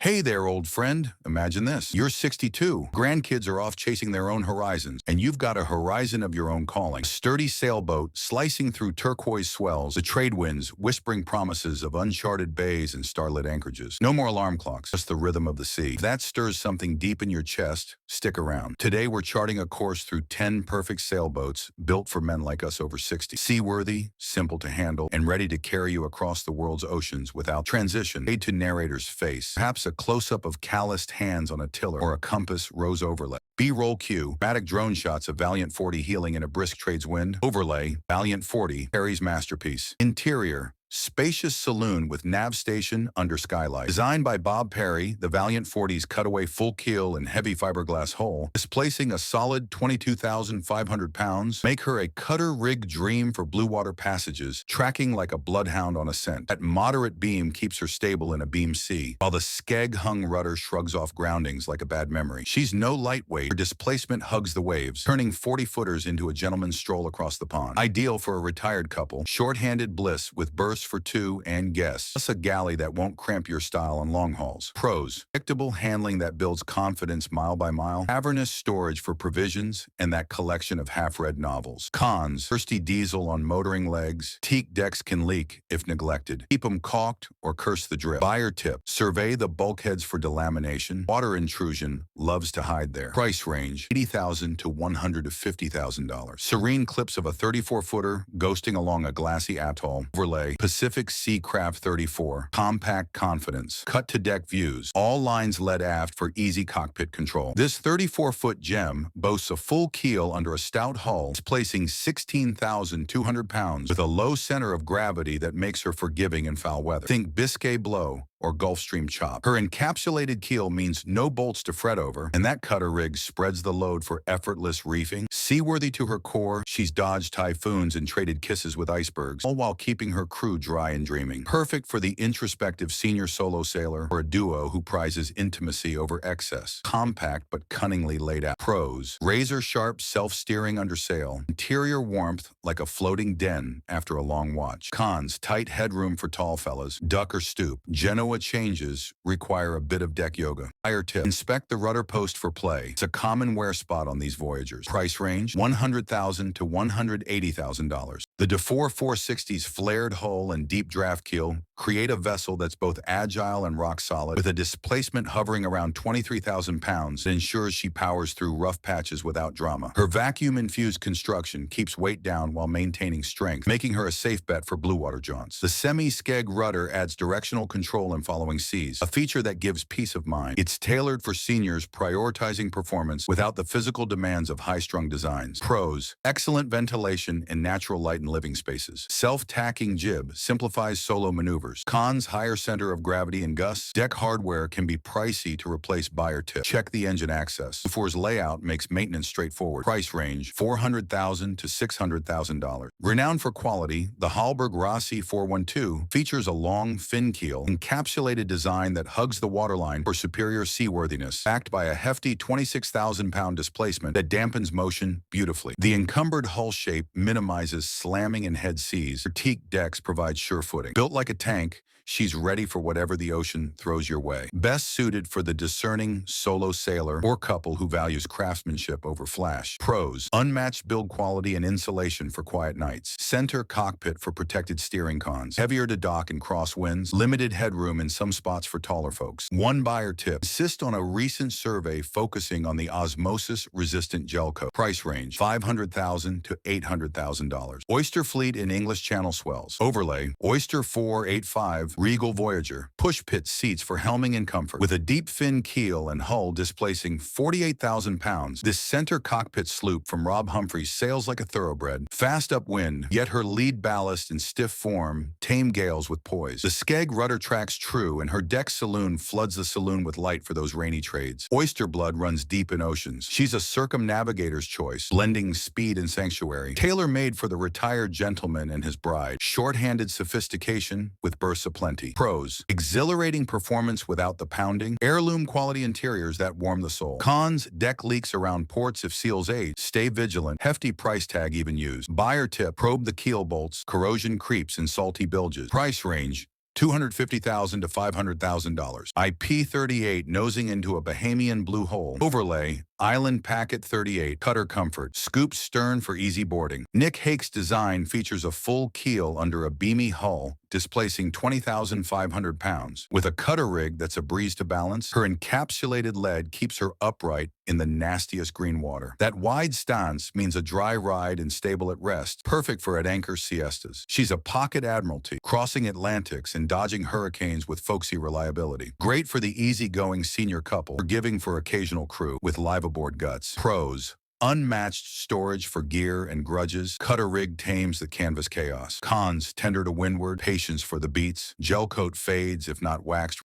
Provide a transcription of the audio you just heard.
Hey there, old friend. Imagine this. You're 62. Grandkids are off chasing their own horizons, and you've got a horizon of your own calling. A sturdy sailboat slicing through turquoise swells, the trade winds whispering promises of uncharted bays and starlit anchorages. No more alarm clocks, just the rhythm of the sea. If that stirs something deep in your chest, stick around. Today, we're charting a course through 10 perfect sailboats built for men like us over 60. Seaworthy, simple to handle, and ready to carry you across the world's oceans without transition. Fade to narrator's face. Perhaps a close-up of calloused hands on a tiller or a compass rose overlay. B-roll cue, dramatic drone shots of Valiant 40 heeling in a brisk trades wind. Overlay, Valiant 40, Perry's masterpiece. Interior, spacious saloon with nav station under skylight. Designed by Bob Perry, the Valiant 40's cutaway full keel and heavy fiberglass hull, displacing a solid 22,500 pounds, make her a cutter-rigged dream for bluewater passages, tracking like a bloodhound on a scent. That moderate beam keeps her stable in a beam sea, while the skeg-hung rudder shrugs off groundings like a bad memory. She's no lightweight. Her displacement hugs the waves, turning 40-footers into a gentleman's stroll across the pond. Ideal for a retired couple, short-handed bliss with berths for two and guests, plus a galley that won't cramp your style on long hauls. Pros: predictable handling that builds confidence mile by mile, cavernous storage for provisions, and that collection of half-read novels. Cons: thirsty diesel on motoring legs, teak decks can leak if neglected. Keep them caulked or curse the drip. Buyer tip: survey the bulkheads for delamination. Water intrusion loves to hide there. Price range: $80,000 to $150,000. Serene clips of a 34-footer ghosting along a glassy atoll. Overlay: Pacific Seacraft 34. Compact confidence. Cut-to-deck views. All lines led aft for easy cockpit control. This 34-foot gem boasts a full keel under a stout hull, displacing 16,200 pounds with a low center of gravity that makes her forgiving in foul weather. Think Biscay blow or Gulf Stream chop. Her encapsulated keel means no bolts to fret over, and that cutter rig spreads the load for effortless reefing. Seaworthy to her core, she's dodged typhoons and traded kisses with icebergs, all while keeping her crew dry and dreaming. Perfect for the introspective senior solo sailor or a duo who prizes intimacy over excess. Compact but cunningly laid out. Pros: razor-sharp self-steering under sail. Interior warmth like a floating den after a long watch. Cons: tight headroom for tall fellas. Duck or stoop. Genoa changes require a bit of deck yoga. Buyer tip: inspect the rudder post for play. It's a common wear spot on these voyagers. Price range: $100,000 to $180,000. The DeFore 460's flared hull and deep draft keel create a vessel that's both agile and rock solid, with a displacement hovering around 23,000 pounds that ensures she powers through rough patches without drama. Her vacuum-infused construction keeps weight down while maintaining strength, making her a safe bet for bluewater jaunts. The semi-skeg rudder adds directional control in following seas, a feature that gives peace of mind. It's tailored for seniors prioritizing performance without the physical demands of high-strung designs. Pros: excellent ventilation and natural light in living spaces. Self-tacking jib simplifies solo maneuvers. Cons: higher center of gravity and gusts. Deck hardware can be pricey to replace buyer tip. Check the engine access. DeFore's layout makes maintenance straightforward. Price range: $400,000 to $600,000. Renowned for quality, the Hallberg Rossi 412 features a long fin keel, encapsulated design that hugs the waterline for superior seaworthiness, backed by a hefty 26,000-pound displacement that dampens motion beautifully. The encumbered hull shape minimizes slamming and head seas. Her teak decks provide sure footing. Built like a tank, she's ready for whatever the ocean throws your way. Best suited for the discerning solo sailor or couple who values craftsmanship over flash. Pros: unmatched build quality and insulation for quiet nights. Center cockpit for protected steering. Cons: heavier to dock and cross winds. Limited headroom in some spots for taller folks. One buyer tip: insist on a recent survey focusing on the osmosis-resistant gel coat. Price range: $500,000 to $800,000. Oyster Fleet in English Channel swells. Overlay: Oyster 485 Regal Voyager. Push pit seats for helming and comfort. With a deep fin keel and hull displacing 48,000 pounds, this center cockpit sloop from Rob Humphreys sails like a thoroughbred. Fast upwind, yet her lead ballast and stiff form tame gales with poise. The skeg rudder tracks true, and her deck saloon floods the saloon with light for those rainy trades. Oyster blood runs deep in oceans. She's a circumnavigator's choice, blending speed and sanctuary. Tailor-made for the retired gentleman and his bride. Short-handed sophistication with bursts of plenty. Pros: exhilarating performance without the pounding. Heirloom quality interiors that warm the soul. Cons: deck leaks around ports if seals age. Stay vigilant. Hefty price tag even used. Buyer tip: probe the keel bolts. Corrosion creeps in salty bilges. Price range: $250,000 to $500,000. IP38 nosing into a Bahamian blue hole. Overlay, Island Packet 38, cutter comfort, scoop stern for easy boarding. Nick Hake's design features a full keel under a beamy hull, displacing 20,500 pounds. With a cutter rig that's a breeze to balance, her encapsulated lead keeps her upright in the nastiest green water. That wide stance means a dry ride and stable at rest, perfect for at-anchor siestas. She's a pocket admiralty, crossing Atlantics and dodging hurricanes with folksy reliability. Great for the easygoing senior couple, forgiving for occasional crew with live-aboard guts. Pros: unmatched storage for gear and grudges. Cutter rig tames the canvas chaos. Cons: tender to windward, patience for the beats. Gel coat fades if not waxed